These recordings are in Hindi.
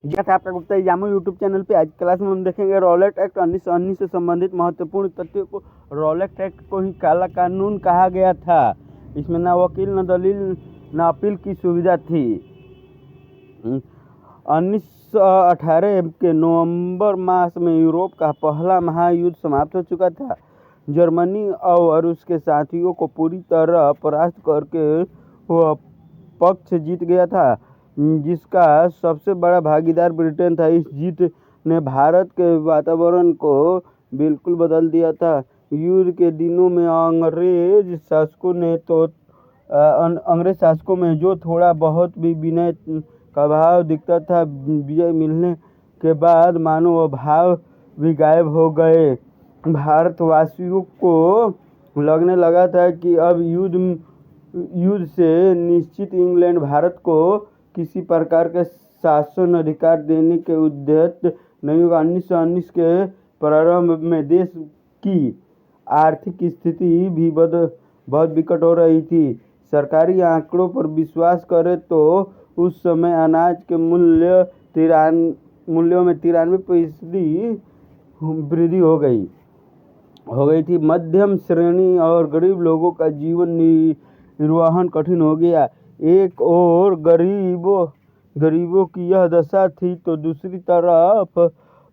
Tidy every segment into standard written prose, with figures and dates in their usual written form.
जी था आपका गुप्ता जामो यूट्यूब चैनल पे। आज क्लास में हम देखेंगे रॉलेट एक्ट 1919 से संबंधित महत्वपूर्ण तथ्यों को। रॉलेट एक्ट को ही काला कानून कहा गया था। इसमें न वकील, न दलील, न अपील की सुविधा थी। 1918 के नवंबर मास में यूरोप का पहला महायुद्ध समाप्त हो चुका था। जर्मनी और उसके साथियों को पूरी तरह परास्त करके वह पक्ष जीत गया था, जिसका सबसे बड़ा भागीदार ब्रिटेन था। इस जीत ने भारत के वातावरण को बिल्कुल बदल दिया था। युद्ध के दिनों में अंग्रेज शासकों में जो थोड़ा बहुत भी विनय का भाव दिखता था, विजय मिलने के बाद मानो वह भाव भी गायब हो गए। भारतवासियों को लगने लगा था कि अब युद्ध से निश्चित इंग्लैंड भारत को किसी प्रकार के शासन अधिकार देने के उद्यत नहीं होगा। 1919 के प्रारंभ में देश की आर्थिक स्थिति भी बहुत विकट हो रही थी। सरकारी आंकड़ों पर विश्वास करें तो उस समय अनाज के मूल्यों में 93% वृद्धि हो गई थी। मध्यम श्रेणी और गरीब लोगों का जीवन निर्वहन कठिन हो गया। एक और गरीबों की यह दशा थी तो दूसरी तरफ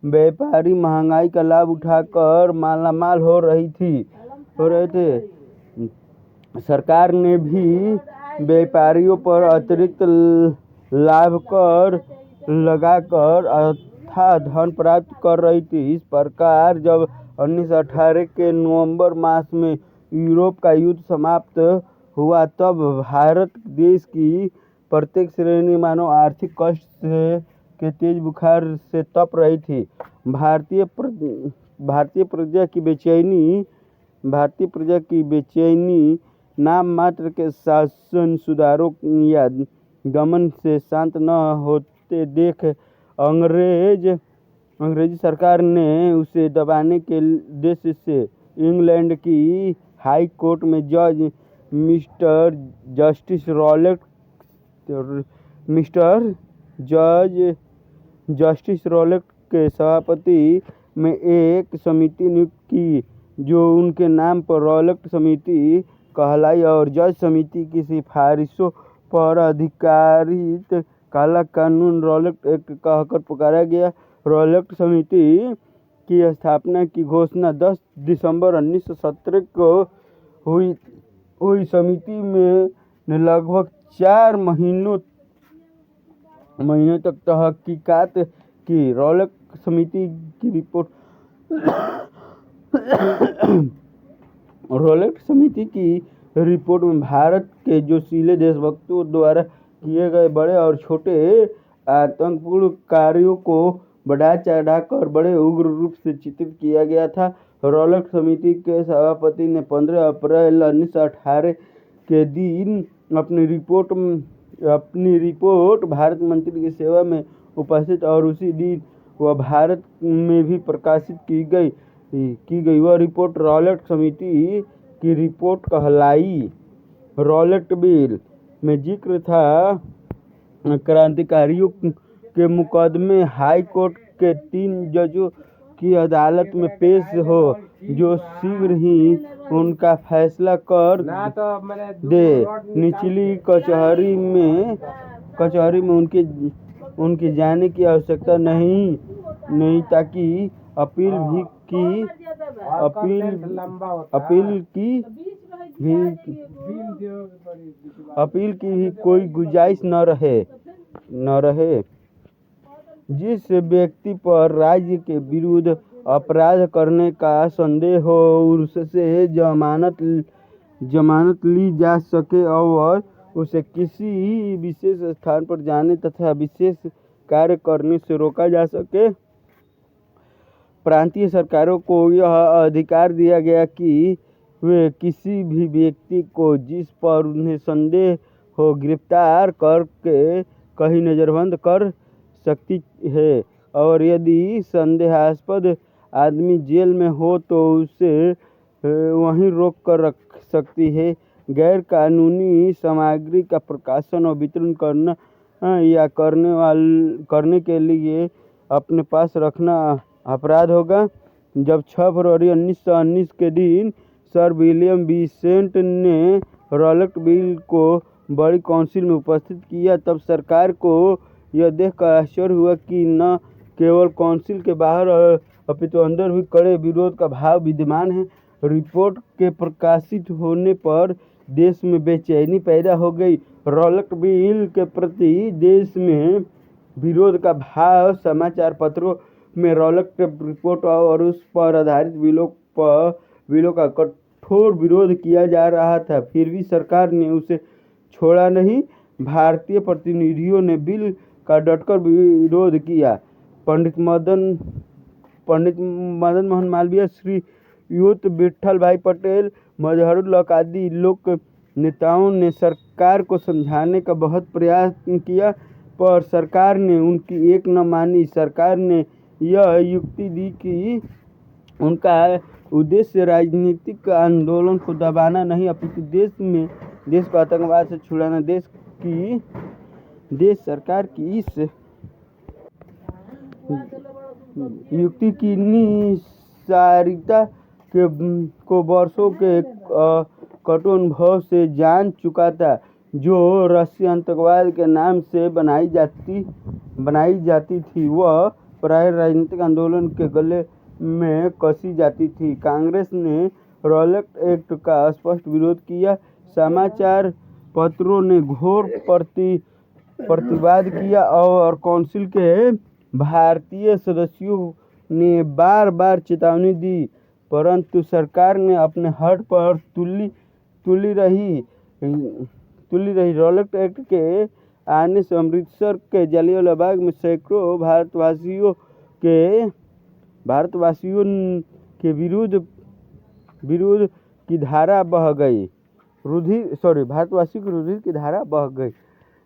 व्यापारी महंगाई का लाभ उठाकर मालामाल हो रहे थे। सरकार ने भी व्यापारियों पर अतिरिक्त लाभ कर लगाकर अथाह धन प्राप्त कर रही थी। इस प्रकार जब 1918 के नवंबर मास में यूरोप का युद्ध समाप्त हुआ, तब भारत देश की प्रत्येक श्रेणी मानो आर्थिक कष्ट के तेज बुखार से तप रही थी। भारतीय प्रजा की बेचैनी नाम मात्र के शासन सुधारों या दमन से शांत न होते देख अंग्रेजी सरकार ने उसे दबाने के उद्देश्य से इंग्लैंड की हाई कोर्ट में जज मिस्टर जस्टिस रॉलेट के सभापति में एक समिति नियुक्त की, जो उनके नाम पर रॉलेट समिति कहलाई और जज समिति की सिफारिशों पर आधारित काला कानून रॉलेट एक्ट कहकर पुकारा गया। रॉलेट समिति की स्थापना की घोषणा 10 दिसंबर 1917 को हुई। समिति ने लगभग 4 महीनों तक तहकीकात की। रॉलेट समिति की रिपोर्ट में भारत के जोशीले देशभक्तों द्वारा किए गए बड़े और छोटे आतंकपूर्ण कार्यों को बढ़ा चढ़ाकर बड़े उग्र रूप से चित्रित किया गया था। रॉलेट समिति के सभापति ने 15 अप्रैल 1918 के दिन अपनी रिपोर्ट भारत मंत्री की सेवा में उपस्थित और उसी दिन वह भारत में भी प्रकाशित की गई। वह रिपोर्ट रॉलेट समिति की रिपोर्ट कहलाई। रॉलेट बिल में जिक्र था क्रांतिकारियों के मुकदमे हाई कोर्ट के 3 जजों की अदालत में पेश हो, जो शीघ्र ही उनका फैसला कर दे। निचली कचहरी में उनके जाने की आवश्यकता नहीं ताकि अपील की भी कोई गुंजाइश न रहे। जिस व्यक्ति पर राज्य के विरुद्ध अपराध करने का संदेह हो, उससे जमानत ली जा सके और उसे किसी विशेष स्थान पर जाने तथा विशेष कार्य करने से रोका जा सके। प्रांतीय सरकारों को यह अधिकार दिया गया कि वे किसी भी व्यक्ति को जिस पर उन्हें संदेह हो गिरफ्तार करके कहीं नजरबंद कर सकती है, और यदि संदेहास्पद आदमी जेल में हो तो उसे वहीं रोक कर रख सकती है। गैर कानूनी सामग्री का प्रकाशन और वितरण करना या करने के लिए अपने पास रखना अपराध होगा। जब 6 फरवरी 1919 के दिन सर विलियम विंसेंट ने रॉलेट बिल को बड़ी काउंसिल में उपस्थित किया, तब सरकार को यह देखकर आश्चर्य हुआ कि न केवल काउंसिल के बाहर अपितु अंदर भी कड़े विरोध का भाव विद्यमान है। रिपोर्ट के प्रकाशित होने पर देश में बेचैनी पैदा हो गई। रॉलेट बिल के प्रति देश में विरोध का भाव, समाचार पत्रों में रॉलेट रिपोर्ट और उस पर आधारित बिलों का कठोर विरोध किया जा रहा था। फिर भी सरकार ने उसे छोड़ा नहीं। भारतीय प्रतिनिधियों ने बिल का डटकर विरोध किया। पंडित मदन मोहन मालवीय, श्रीयुत विट्ठल भाई पटेल, मजहरूल हक आदि लोक नेताओं ने सरकार को समझाने का बहुत प्रयास किया, पर सरकार ने उनकी एक न मानी। सरकार ने यह युक्ति दी कि उनका उद्देश्य राजनीतिक आंदोलन को दबाना नहीं, अपितु देश को आतंकवाद से छुड़ाना। देश सरकार की इस युक्ति की निस्सारता को वर्षों के कटु अनुभव से जान चुका था, जो रस्सी आतंकवाद के नाम से बनाई जाती थी, वह प्राय राजनीतिक आंदोलन के गले में कसी जाती थी। कांग्रेस ने रॉलेट एक्ट का स्पष्ट विरोध किया। समाचार पत्रों ने घोर प्रतिवाद किया और काउंसिल के भारतीय सदस्यों ने बार बार चेतावनी दी, परंतु सरकार ने अपने हठ पर तुली रही। रॉलेट एक्ट के आने से अमृतसर के जलियांवाला बाग में सैकड़ों भारतवासियों के विरुद्ध की धारा बह गई। भारतवासियों की रुधिर की धारा बह गई।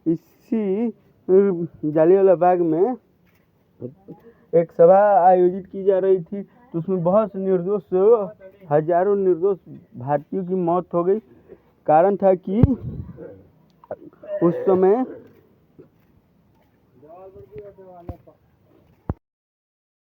इसी जलियांवाला बाग में एक सभा आयोजित की जा रही थी, तो उसमें बहुत से हजारों निर्दोष भारतीयों की मौत हो गई। कारण था कि उस समय